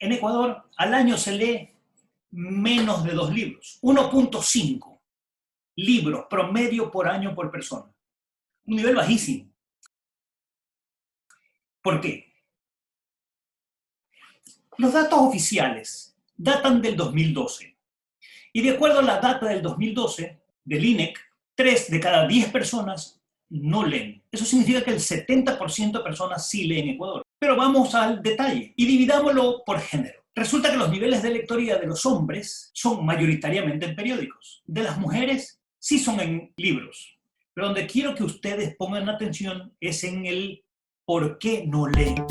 En Ecuador, al año se lee menos de 2 libros, 1.5 libros promedio por año por persona. Un nivel bajísimo. ¿Por qué? Los datos oficiales datan del 2012. Y de acuerdo a la data del 2012 del INEC, 3 de cada 10 personas no leen. Eso significa que el 70% de personas sí leen en Ecuador. Pero vamos al detalle y dividámoslo por género. Resulta que los niveles de lectoría de los hombres son mayoritariamente en periódicos. De las mujeres sí son en libros. Pero donde quiero que ustedes pongan atención es en el por qué no leen.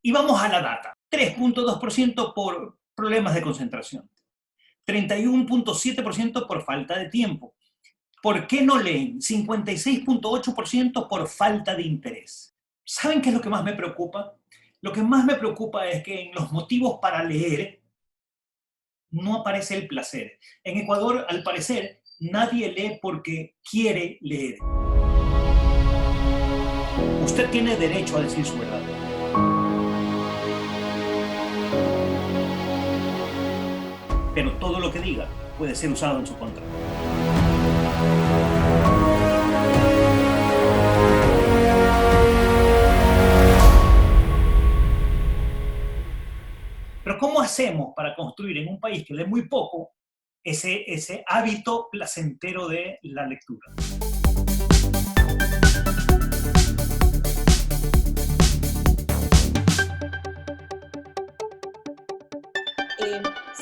Y vamos a la data. 3.2% por problemas de concentración. 31.7% por falta de tiempo. ¿Por qué no leen? 56.8% por falta de interés. ¿Saben qué es lo que más me preocupa? Lo que más me preocupa es que en los motivos para leer no aparece el placer. En Ecuador, al parecer, nadie lee porque quiere leer. Usted tiene derecho a decir su verdad. Pero todo lo que diga puede ser usado en su contra. Pero ¿cómo hacemos para construir en un país que lee muy poco ese hábito placentero de la lectura?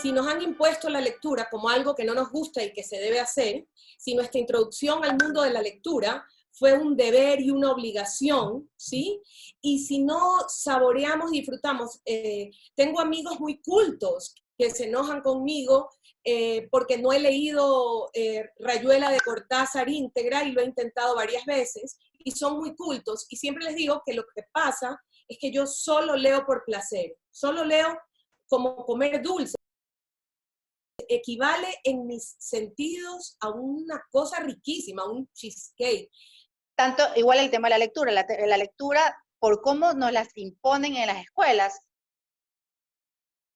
Si nos han impuesto la lectura como algo que no nos gusta y que se debe hacer, si nuestra introducción al mundo de la lectura fue un deber y una obligación, ¿sí? Y si no saboreamos y disfrutamos, tengo amigos muy cultos que se enojan conmigo porque no he leído Rayuela de Cortázar íntegra y lo he intentado varias veces, y son muy cultos, y siempre les digo que lo que pasa es que yo solo leo por placer, solo leo como comer dulce. Equivale en mis sentidos a una cosa riquísima, un cheesecake. Tanto, igual el tema de la lectura, la lectura, por cómo nos las imponen en las escuelas,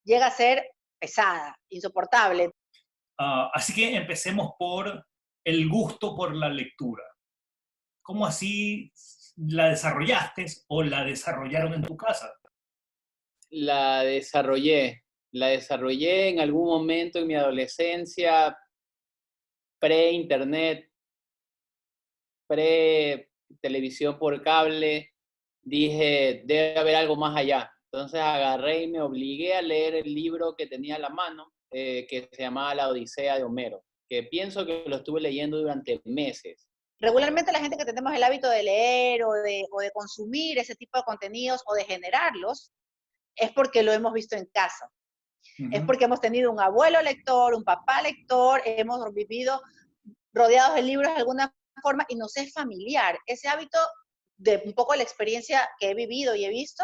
llega a ser pesada, insoportable. Así que empecemos por el gusto por la lectura. ¿Cómo así la desarrollaste o la desarrollaron en tu casa? La desarrollé en algún momento en mi adolescencia, pre-internet, pre-televisión por cable. Dije, debe haber algo más allá. Entonces agarré y me obligué a leer el libro que tenía a la mano, que se llamaba La Odisea de Homero, que pienso que lo estuve leyendo durante meses. Regularmente la gente que tenemos el hábito de leer o de consumir ese tipo de contenidos o de generarlos, es porque lo hemos visto en casa. Es porque hemos tenido un abuelo lector, un papá lector, hemos vivido rodeados de libros de alguna forma y nos es familiar. Ese hábito, de un poco la experiencia que he vivido y he visto,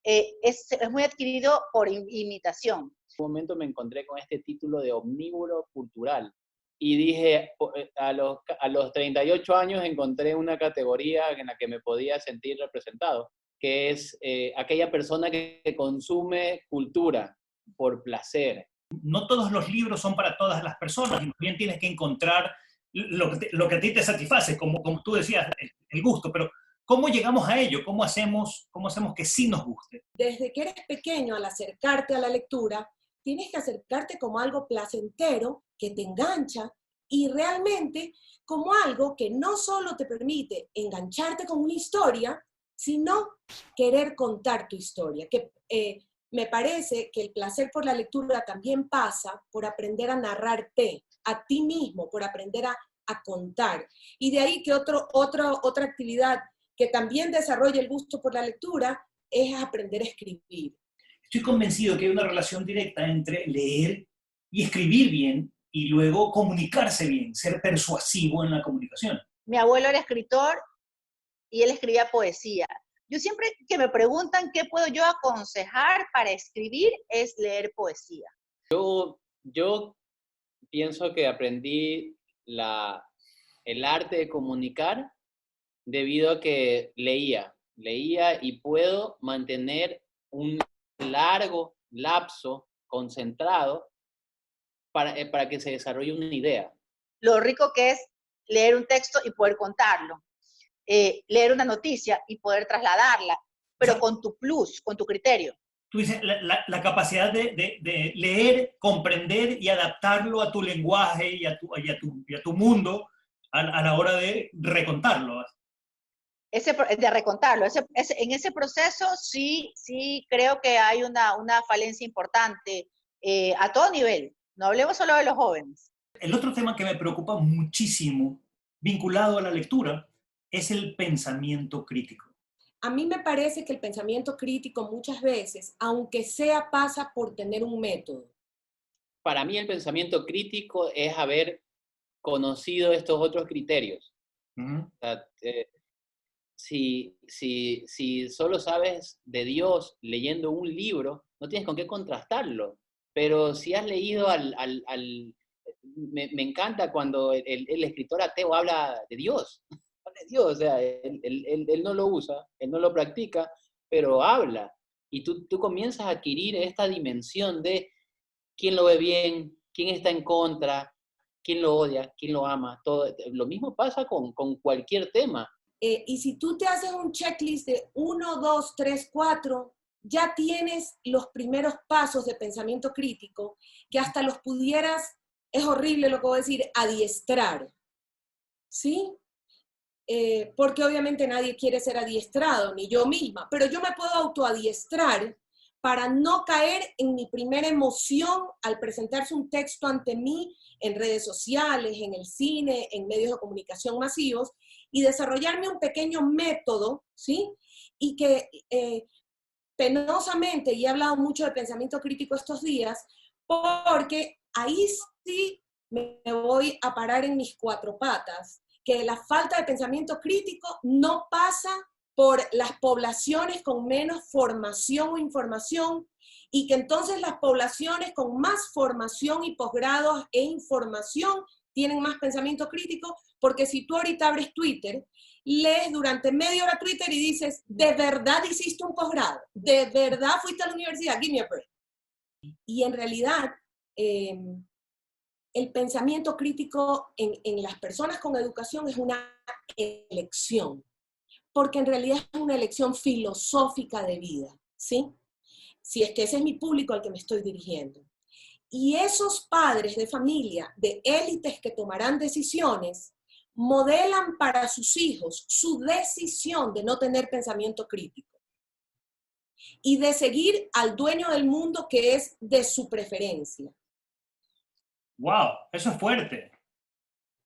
es muy adquirido por imitación. En un momento me encontré con este título de omnívoro cultural y dije, a los 38 años encontré una categoría en la que me podía sentir representado, que es aquella persona que consume cultura por placer. No todos los libros son para todas las personas, y bien tienes que encontrar lo que a ti te satisface, como tú decías, el gusto, pero ¿cómo llegamos a ello? ¿Cómo hacemos que sí nos guste? Desde que eres pequeño, al acercarte a la lectura, tienes que acercarte como algo placentero, que te engancha, y realmente como algo que no solo te permite engancharte con una historia, sino querer contar tu historia. Que me parece que el placer por la lectura también pasa por aprender a narrarte a ti mismo, por aprender a contar. Y de ahí que otra actividad que también desarrolla el gusto por la lectura es aprender a escribir. Estoy convencido que hay una relación directa entre leer y escribir bien y luego comunicarse bien, ser persuasivo en la comunicación. Mi abuelo era escritor y él escribía poesía. Yo siempre que me preguntan qué puedo yo aconsejar para escribir es leer poesía. Yo pienso que aprendí el arte de comunicar debido a que leía. leía y puedo mantener un largo lapso concentrado para que se desarrolle una idea. Lo rico que es leer un texto y poder contarlo, leer una noticia y poder trasladarla, pero O sea, con tu plus, con tu criterio. tú dices, la capacidad de leer, comprender y adaptarlo a tu lenguaje y a tu mundo a la hora de recontarlo. De recontarlo. En ese proceso sí creo que hay una falencia importante a todo nivel. No hablemos solo de los jóvenes. El otro tema que me preocupa muchísimo, vinculado a la lectura, es el pensamiento crítico. A mí me parece que el pensamiento crítico muchas veces, aunque sea, pasa por tener un método. Para mí el pensamiento crítico es haber conocido estos otros criterios. O sea, si solo sabes de Dios leyendo un libro, no tienes con qué contrastarlo. Pero si has leído me encanta cuando el escritor ateo habla de Dios. Habla de Dios, o sea, él no lo usa, él no lo practica, pero habla. Y tú comienzas a adquirir esta dimensión de quién lo ve bien, quién está en contra, quién lo odia, quién lo ama. Todo. Lo mismo pasa con cualquier tema. Y si tú te haces un checklist de 1, 2, 3, 4, ya tienes los primeros pasos de pensamiento crítico que hasta los pudieras, es horrible lo que voy a decir, adiestrar. ¿Sí? Porque obviamente nadie quiere ser adiestrado, ni yo misma, pero yo me puedo autoadiestrar para no caer en mi primera emoción al presentarse un texto ante mí en redes sociales, en el cine, en medios de comunicación masivos, y desarrollarme un pequeño método, ¿sí? Y que penosamente, y he hablado mucho de pensamiento crítico estos días, porque ahí sí me voy a parar en mis cuatro patas, que la falta de pensamiento crítico no pasa por las poblaciones con menos formación o información, y que entonces las poblaciones con más formación y posgrados e información tienen más pensamiento crítico, porque si tú ahorita abres Twitter, lees durante media hora Twitter y dices, ¿de verdad hiciste un posgrado? ¿De verdad fuiste a la universidad? Give me a break. Y en realidad, el pensamiento crítico en las personas con educación es una elección, porque en realidad es una elección filosófica de vida, ¿sí? Si es que ese es mi público al que me estoy dirigiendo. Y esos padres de familia, de élites que tomarán decisiones, modelan para sus hijos su decisión de no tener pensamiento crítico y de seguir al dueño del mundo que es de su preferencia. ¡Wow! Eso es fuerte.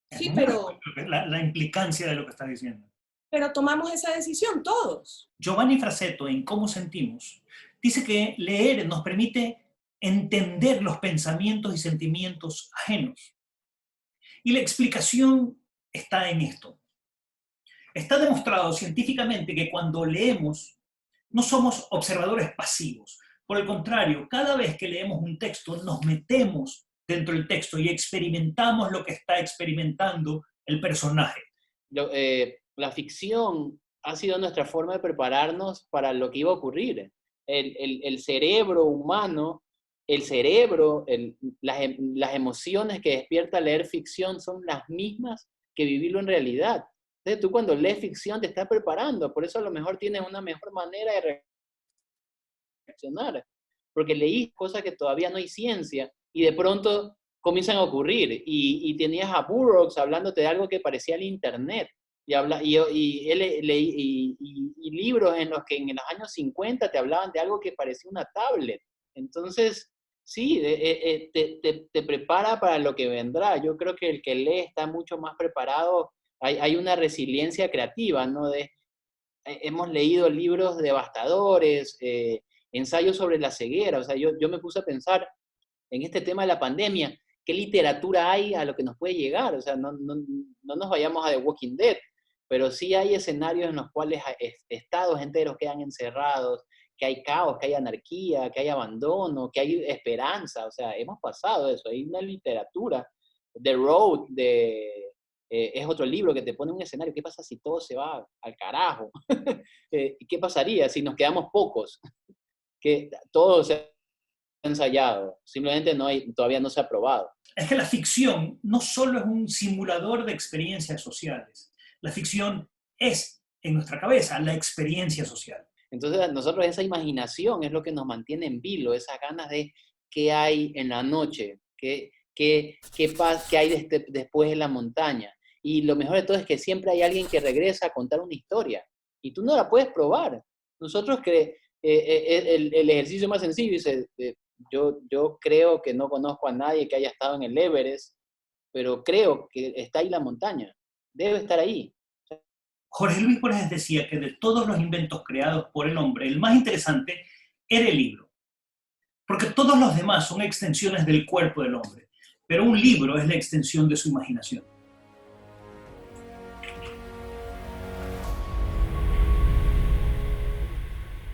Es Sí, muy fuerte la implicancia de lo que estás diciendo. Pero tomamos esa decisión todos. Giovanni Frassetto, en Cómo sentimos, dice que leer nos permite entender los pensamientos y sentimientos ajenos. Y la explicación está en esto. Está demostrado científicamente que cuando leemos no somos observadores pasivos. Por el contrario, cada vez que leemos un texto nos metemos dentro del texto y experimentamos lo que está experimentando el personaje. La ficción ha sido nuestra forma de prepararnos para lo que iba a ocurrir. El cerebro humano, las emociones que despierta leer ficción son las mismas que vivirlo en realidad. Entonces tú cuando lees ficción te estás preparando, por eso a lo mejor tienes una mejor manera de reaccionar, porque leí cosas que todavía no hay ciencia y de pronto comienzan a ocurrir y tenías a Burroughs hablándote de algo que parecía el internet y libros en los que en los años 50 te hablaban de algo que parecía una tablet. Entonces, sí, te prepara para lo que vendrá. Yo creo que el que lee está mucho más preparado. Hay una resiliencia creativa, ¿no? Hemos leído libros devastadores, ensayos sobre la ceguera. O sea, yo me puse a pensar en este tema de la pandemia, ¿qué literatura hay a lo que nos puede llegar? O sea, no nos vayamos a The Walking Dead, pero sí hay escenarios en los cuales estados enteros quedan encerrados, que hay caos, que hay anarquía, que hay abandono, que hay esperanza. O sea, hemos pasado eso. Hay una literatura, The Road, es otro libro que te pone un escenario. ¿Qué pasa si todo se va al carajo? ¿Qué pasaría si nos quedamos pocos? Que todo se ha ensayado, simplemente todavía no se ha probado. Es que la ficción no solo es un simulador de experiencias sociales. La ficción es, en nuestra cabeza, la experiencia social. Entonces, nosotros esa imaginación es lo que nos mantiene en vilo, esas ganas de qué hay en la noche, qué hay después de la montaña. Y lo mejor de todo es que siempre hay alguien que regresa a contar una historia. Y tú no la puedes probar. Nosotros el ejercicio más sencillo dice, yo creo que no conozco a nadie que haya estado en el Everest, pero creo que está ahí la montaña. Debe estar ahí. Jorge Luis Borges decía que de todos los inventos creados por el hombre, el más interesante era el libro. Porque todos los demás son extensiones del cuerpo del hombre, pero un libro es la extensión de su imaginación.